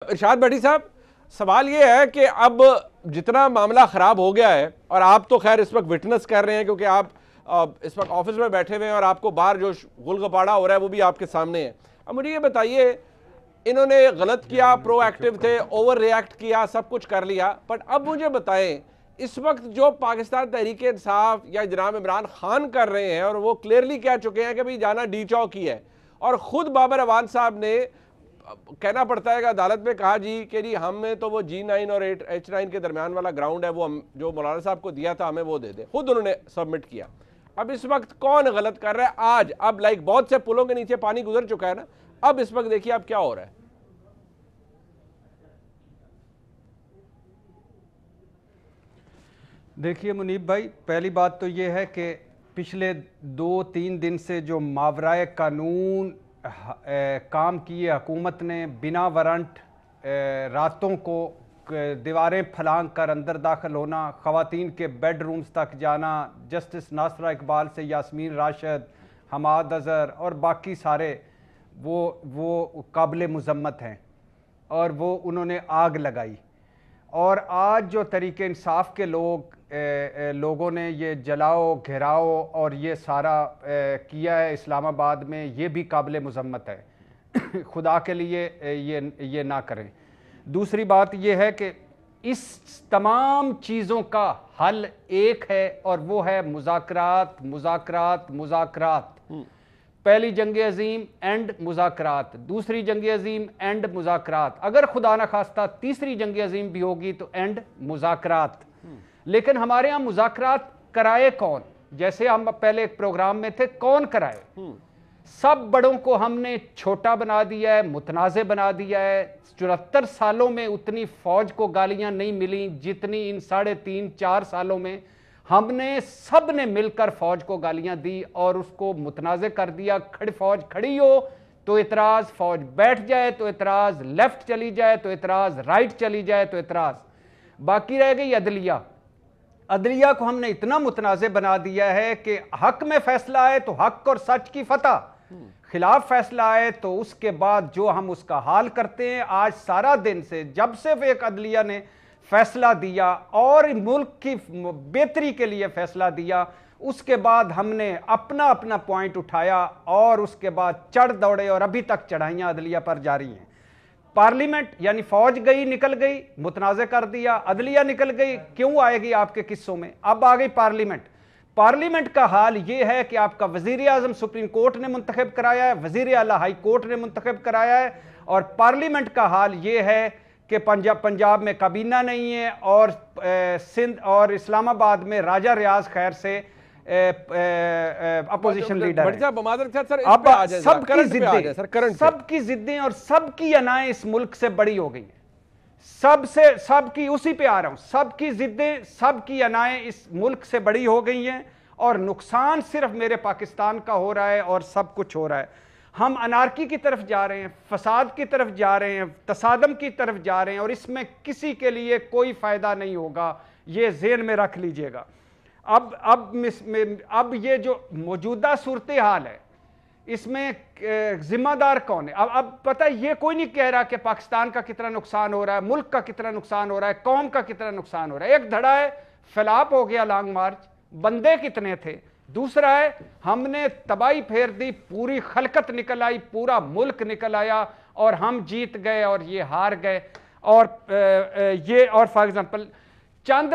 ارشاد بھٹی صاحب، سوال یہ ہے کہ اب جتنا معاملہ خراب ہو گیا ہے، اور آپ تو خیر اس وقت وٹنس کر رہے ہیں کیونکہ آپ اس وقت آفس میں بیٹھے ہوئے ہیں اور آپ کو باہر جو غل غپاڑا ہو رہا ہے وہ بھی آپ کے سامنے ہے. اب مجھے یہ بتائیے، انہوں نے غلط کیا، پرو ایکٹیو تھے، اوور ریاکٹ کیا، سب کچھ کر لیا، بٹ اب مجھے بتائیں اس وقت جو پاکستان تحریک انصاف یا جناب عمران خان کر رہے ہیں، اور وہ کلیئرلی کہہ چکے ہیں کہ بھئی جانا ڈی چوک ہی ہے، اور خود بابر اعوان صاحب نے کہنا پڑتا ہے کہ عدالت میں کہا کہ جی ہمیں تو وہ G9 اور H9 کے درمیان والا گراؤنڈ ہے، وہ جو مولانا صاحب کو دیا تھا ہمیں وہ دے دے. خود انہوں نے سبمٹ کیا. اب اس وقت کون غلط کر رہا ہے؟ آج اب بہت سے پلوں کے نیچے پانی گزر چکا ہے نا، اب اس وقت دیکھیے اب کیا ہو رہا ہے. دیکھیے منیب بھائی، پہلی بات تو یہ ہے کہ پچھلے 2-3 دن سے جو ماورائے قانون کام کیے حکومت نے، بنا وارنٹ راتوں کو دیواریں پھلانگ کر اندر داخل ہونا، خواتین کے بیڈ رومز تک جانا، جسٹس ناصرہ اقبال سے یاسمین راشد، حماد اظہر اور باقی سارے وہ قابل مذمت ہیں، اور وہ انہوں نے آگ لگائی. اور آج جو تحریک انصاف کے لوگوں نے یہ جلاؤ گھیراؤ اور یہ سارا کیا ہے اسلام آباد میں، یہ بھی قابل مذمت ہے. خدا کے لیے یہ نہ کریں. دوسری بات یہ ہے کہ اس تمام چیزوں کا حل ایک ہے، اور وہ ہے مذاکرات مذاکرات مذاکرات. پہلی جنگ عظیم اینڈ مذاکرات، دوسری جنگ عظیم اینڈ مذاکرات، اگر خدا نہ خواستہ تیسری جنگ عظیم بھی ہوگی تو اینڈ مذاکرات. لیکن ہمارے ہاں مذاکرات کرائے کون؟ جیسے ہم پہلے ایک پروگرام میں تھے، کون کرائے؟ سب بڑوں کو ہم نے چھوٹا بنا دیا ہے، متنازع بنا دیا ہے. 74 سالوں میں اتنی فوج کو گالیاں نہیں ملیں جتنی ان 3.5-4 سالوں میں ہم نے سب نے مل کر فوج کو گالیاں دی اور اس کو متنازع کر دیا. فوج کھڑی ہو تو اعتراض، فوج بیٹھ جائے تو اعتراض، لیفٹ چلی جائے تو اعتراض، رائٹ چلی جائے تو اعتراض. باقی رہ گئی عدلیہ. عدلیہ کو ہم نے اتنا متنازع بنا دیا ہے کہ حق میں فیصلہ آئے تو حق اور سچ کی فتح، خلاف فیصلہ آئے تو اس کے بعد جو ہم اس کا حال کرتے ہیں. آج سارا دن سے جب سے ایک عدلیہ نے فیصلہ دیا اور ملک کی بہتری کے لیے فیصلہ دیا، اس کے بعد ہم نے اپنا پوائنٹ اٹھایا اور اس کے بعد چڑھ دوڑے، اور ابھی تک چڑھائیاں عدلیہ پر جاری ہیں. پارلیمنٹ یعنی فوج گئی، نکل گئی، متنازع کر دیا. عدلیہ نکل گئی، کیوں آئے گی آپ کے قصوں میں؟ اب آ گئی پارلیمنٹ. پارلیمنٹ کا حال یہ ہے کہ آپ کا وزیر اعظم سپریم کورٹ نے منتخب کرایا ہے، وزیر اعلیٰ ہائی کورٹ نے منتخب کرایا ہے، اور پارلیمنٹ کا حال یہ ہے کہ پنجاب میں کابینہ نہیں ہے، اور سندھ اور اسلام آباد میں راجہ ریاض خیر سے اپوزیشن لیڈر ہیں. اب سب کی ضدیں اور سب کی انائیں اس ملک سے بڑی ہو گئی ہیں. سب کی اسی پہ آ رہا ہوں، سب کی ضدیں، سب کی انائیں اس ملک سے بڑی ہو گئی ہیں، اور نقصان صرف میرے پاکستان کا ہو رہا ہے اور سب کچھ ہو رہا ہے. ہم انارکی کی طرف جا رہے ہیں، فساد کی طرف جا رہے ہیں، تصادم کی طرف جا رہے ہیں، اور اس میں کسی کے لیے کوئی فائدہ نہیں ہوگا. یہ ذہن میں رکھ لیجئے گا. اب یہ جو موجودہ صورتحال ہے اس میں ذمہ دار کون ہے؟ اب پتہ یہ کوئی نہیں کہہ رہا کہ پاکستان کا کتنا نقصان ہو رہا ہے، ملک کا کتنا نقصان ہو رہا ہے، قوم کا کتنا نقصان ہو رہا ہے. ایک دھڑا ہے فیلاب ہو گیا لانگ مارچ، بندے کتنے تھے. دوسرا ہے ہم نے تباہی پھیر دی، پوری خلقت نکل آئی، پورا ملک نکل آیا، اور ہم جیت گئے اور یہ ہار گئے. اور فار ایگزامپل چند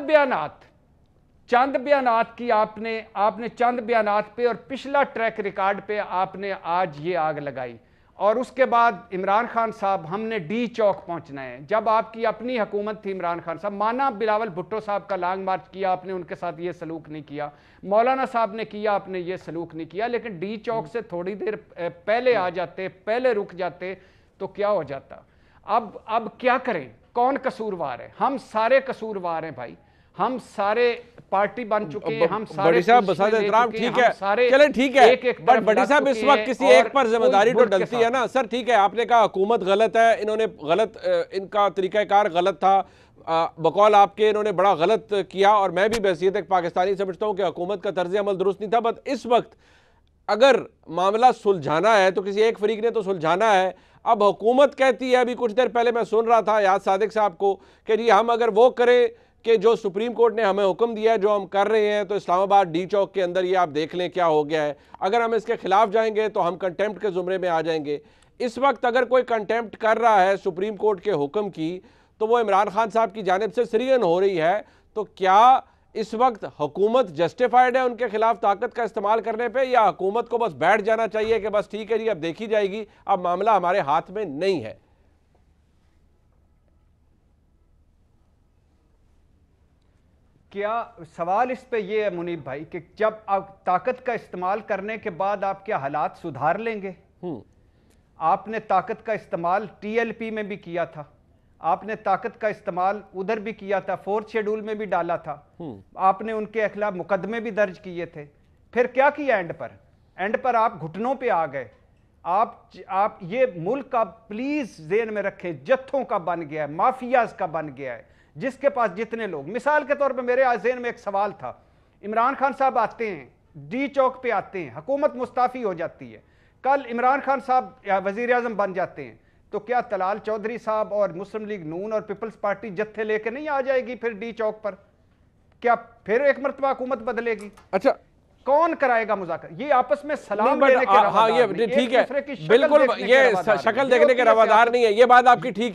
بیانات کی آپ نے چند بیانات پہ اور پچھلا ٹریک ریکارڈ پہ آپ نے آج یہ آگ لگائی. اور اس کے بعد عمران خان صاحب ہم نے ڈی چوک پہنچنا ہے. جب آپ کی اپنی حکومت تھی عمران خان صاحب، مانا بلاول بھٹو صاحب کا لانگ مارچ کیا آپ نے، ان کے ساتھ یہ سلوک نہیں کیا. مولانا صاحب نے کیا، آپ نے یہ سلوک نہیں کیا. لیکن ڈی چوک سے تھوڑی دیر پہلے آ جاتے، پہلے رک جاتے تو کیا ہو جاتا. اب کیا کریں؟ کون قصوروار ہے؟ ہم سارے قصوروار ہیں بھائی. ہم سارے پارٹی بن چکے ہیں، ہم سارے بڑی صاحب بساد احترام ٹھیک ہے، چلیں ٹھیک ہے، بٹ بڑی صاحب اس وقت کسی ایک پر ذمہ داری تو ڈلتی ہے نا. سر ٹھیک ہے، آپ نے کہا حکومت غلط ہے، انہوں نے غلط، ان کا طریقہ کار غلط تھا، بقول آپ کے انہوں نے بڑا غلط کیا، اور میں بھی بحیثیت ایک پاکستانی سمجھتا ہوں کہ حکومت کا طرز عمل درست نہیں تھا. بٹ اس وقت اگر معاملہ سلجھانا ہے تو کسی ایک فریق نے تو سلجھانا ہے. اب حکومت کہتی ہے, ابھی کچھ دیر پہلے میں سن رہا تھا یاد صادق صاحب کو, کہ جی ہم اگر وہ کریں کہ جو سپریم کورٹ نے ہمیں حکم دیا ہے جو ہم کر رہے ہیں, تو اسلام آباد ڈی چوک کے اندر یہ آپ دیکھ لیں کیا ہو گیا ہے, اگر ہم اس کے خلاف جائیں گے تو ہم کنٹیمپٹ کے زمرے میں آ جائیں گے. اس وقت اگر کوئی کنٹیمپٹ کر رہا ہے سپریم کورٹ کے حکم کی تو وہ عمران خان صاحب کی جانب سے سریغن ہو رہی ہے. تو کیا اس وقت حکومت جسٹیفائیڈ ہے ان کے خلاف طاقت کا استعمال کرنے پہ, یا حکومت کو بس بیٹھ جانا چاہیے کہ بس ٹھیک ہے جی اب دیکھی جائے گی, اب معاملہ ہمارے ہاتھ میں نہیں ہے؟ کیا سوال اس پہ یہ ہے منیب بھائی کہ جب آپ طاقت کا استعمال کرنے کے بعد آپ کیا حالات سدھار لیں گے؟ آپ نے طاقت کا استعمال ٹی ایل پی میں بھی کیا تھا, آپ نے طاقت کا استعمال ادھر بھی کیا تھا, 4th شیڈول میں بھی ڈالا تھا, آپ نے ان کے خلاف مقدمے بھی درج کیے تھے. پھر کیا کیا اینڈ پر آپ گھٹنوں پہ آ گئے. آپ یہ ملک کا پلیز ذہن میں رکھیں جتھوں کا بن گیا ہے, مافیاز کا بن گیا ہے, جس کے پاس جتنے لوگ. مثال کے طور پہ میرے ذہن میں ایک سوال تھا, عمران خان صاحب آتے ہیں ڈی چوک پہ آتے ہیں, حکومت مستعفی ہو جاتی ہے, کل عمران خان صاحب وزیر اعظم بن جاتے ہیں, تو کیا طلال چودھری صاحب اور مسلم لیگ نون اور پیپلز پارٹی جتھے لے کے نہیں آ جائے گی پھر ڈی چوک پر؟ کیا پھر ایک مرتبہ حکومت بدلے گی؟ اچھا کون کرائے گا مذاکرہ؟ یہ آپس میں سلام لینے کے روادار نہیں, ٹھیک ہے, بالکل یہ شکل دیکھنے کے روادار نہیں ہے, یہ بات آپ کی ٹھیک ہے.